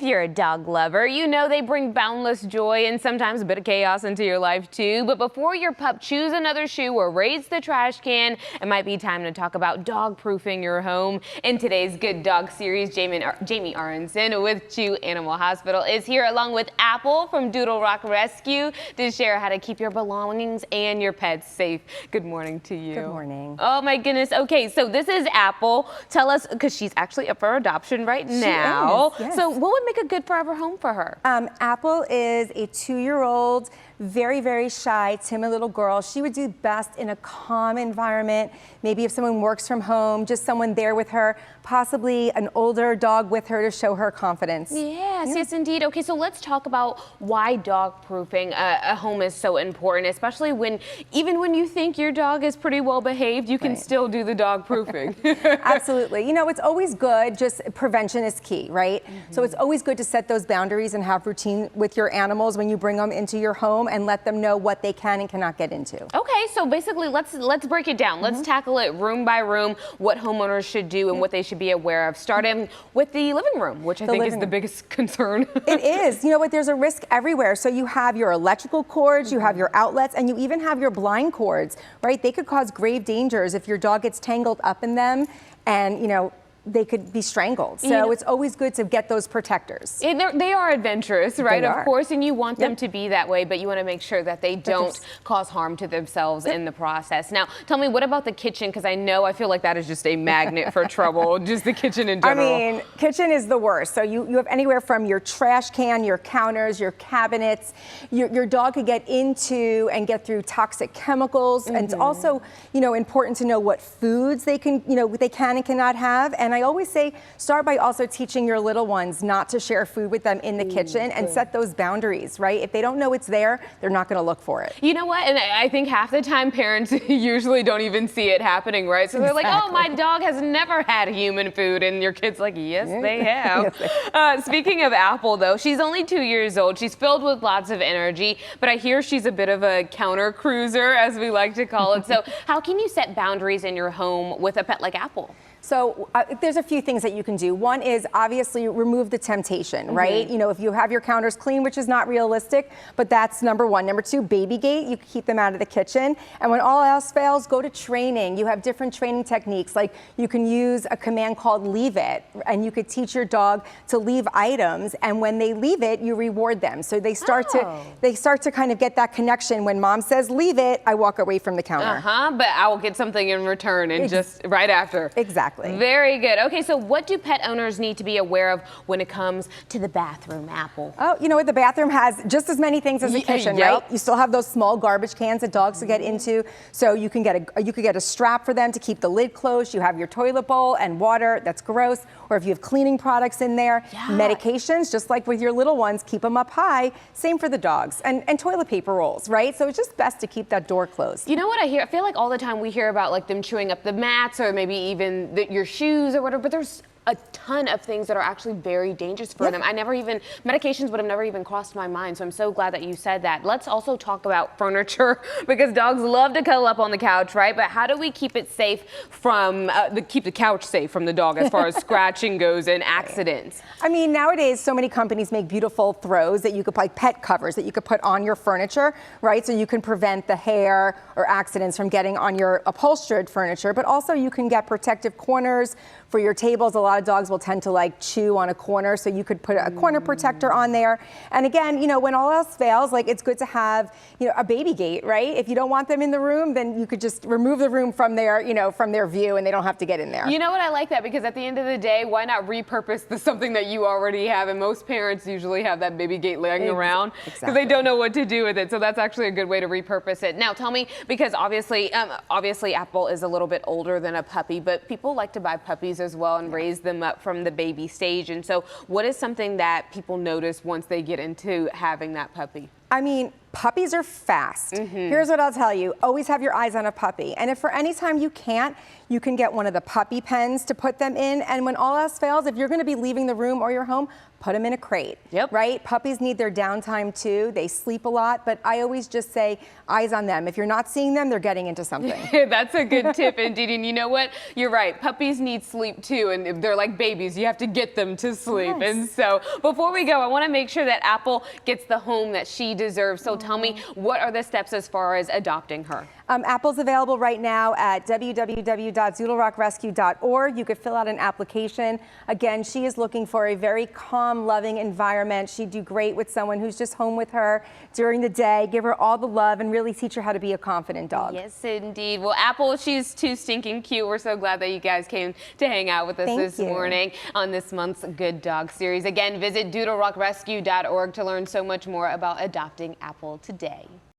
If you're a dog lover, you know they bring boundless joy and sometimes a bit of chaos into your life too. But before your pup chews another shoe or raise the trash can, it might be time to talk about dog proofing your home. In today's Good Dog series, Jamie Aronson with Chew Animal Hospital is here along with Apple from Doodle Rock Rescue to share how to keep your belongings and your pets safe. Good morning to you. Good morning. Oh my goodness. Okay, so this is Apple. Tell us, because she's actually up for adoption right now. She is, yes. So what would make a good forever home for her? Apple is a 2-year-old, very, very shy, timid little girl. She would do best in a calm environment. Maybe if someone works from home, just someone there with her, possibly an older dog with her to show her confidence. Yes, indeed. Okay, so let's talk about why dog proofing a home is so important, especially even when you think your dog is pretty well behaved, you can still do the dog proofing. Absolutely. You know, it's always good, just prevention is key, right? So it's always good to set those boundaries and have routine with your animals when you bring them into your home and let them know what they can and cannot get into. Okay, so basically let's break it down. Let's tackle it room by room, what homeowners should do and what they should be aware of, starting with the living room, which I think is the biggest concern. It is. You know what, there's a risk everywhere. So you have your electrical cords, you have your outlets, and you even have your blind cords, right? They could cause grave dangers if your dog gets tangled up in them and, you know, they could be strangled. So it's always good to get those protectors. They are adventurous, right? Of course, and you want them to be that way, but you want to make sure that they don't cause harm to themselves in the process. Now, tell me, what about the kitchen? Because I feel like that is just a magnet for trouble, just the kitchen in general. I mean, kitchen is the worst. So you have anywhere from your trash can, your counters, your cabinets. Your dog could get into and get through toxic chemicals. And it's also, you know, important to know what foods they can and cannot have. And I always say, start by also teaching your little ones not to share food with them in the kitchen and set those boundaries, right? If they don't know it's there, they're not going to look for it. You know what? And I think half the time parents usually don't even see it happening, right? So they're like, oh, my dog has never had human food. And your kid's like, yes, they have. Speaking of Apple, though, she's only 2 years old. She's filled with lots of energy, but I hear she's a bit of a counter cruiser, as we like to call it. So how can you set boundaries in your home with a pet like Apple? So there's a few things that you can do. One is obviously remove the temptation, right? You know, if you have your counters clean, which is not realistic, but that's number one. Number two, baby gate, you can keep them out of the kitchen. And when all else fails, go to training. You have different training techniques, like you can use a command called leave it, and you could teach your dog to leave items, and when they leave it, you reward them. So they start to kind of get that connection. When mom says leave it, I walk away from the counter. But I will get something in return and just right after. Exactly. Very good. Okay, so what do pet owners need to be aware of when it comes to the bathroom, Apple? Oh, you know what? The bathroom has just as many things as the kitchen, right? You still have those small garbage cans that dogs get into. So you can get a strap for them to keep the lid closed. You have your toilet bowl and water. That's gross. Or if you have cleaning products in there, medications, just like with your little ones, keep them up high. Same for the dogs. And toilet paper rolls, right? So it's just best to keep that door closed. You know what I hear? I feel like all the time we hear about like them chewing up the mats or maybe even your shoes or whatever, but there's a ton of things that are actually very dangerous for them. Medications would have never even crossed my mind, so I'm so glad that you said that. Let's also talk about furniture, because dogs love to cuddle up on the couch, right? But how do we keep it safe from, keep the couch safe from the dog as far as scratching goes and accidents? I mean, nowadays, so many companies make beautiful throws that you could, like pet covers that you could put on your furniture, right? So you can prevent the hair or accidents from getting on your upholstered furniture, but also you can get protective corners for your tables. A lot of dogs will tend to like chew on a corner, so you could put a corner protector on there. And again, you know, when all else fails, like it's good to have, you know, a baby gate, right? If you don't want them in the room, then you could just remove the room from their, you know, from their view, and they don't have to get in there. You know what, I like that, because at the end of the day, why not repurpose something that you already have? And most parents usually have that baby gate laying around because they don't know what to do with it. So that's actually a good way to repurpose it. Now tell me, because obviously Apple is a little bit older than a puppy, but people like to buy puppies as well and raise them up from the baby stage. And so what is something that people notice once they get into having that puppy? I mean, puppies are fast. Here's what I'll tell you. Always have your eyes on a puppy. And if for any time you can't, you can get one of the puppy pens to put them in. And when all else fails, if you're going to be leaving the room or your home, put them in a crate. Yep. Right? Puppies need their downtime too. They sleep a lot, but I always just say eyes on them. If you're not seeing them, they're getting into something. That's a good tip indeed. And you know what? You're right. Puppies need sleep too. And they're like babies. You have to get them to sleep. Yes. And so before we go, I want to make sure that Apple gets the home that she deserves. So tell me, what are the steps as far as adopting her? Apple's available right now at www.zoodlerocrescue.org. You could fill out an application. Again, she is looking for a very calm, loving environment. She'd do great with someone who's just home with her during the day, give her all the love, and really teach her how to be a confident dog. Yes, indeed. Well, Apple, she's too stinking cute. We're so glad that you guys came to hang out with us this morning on this month's Good Dog series. Again, visit DoodleRockRescue.org to learn so much more about adopting Apple today.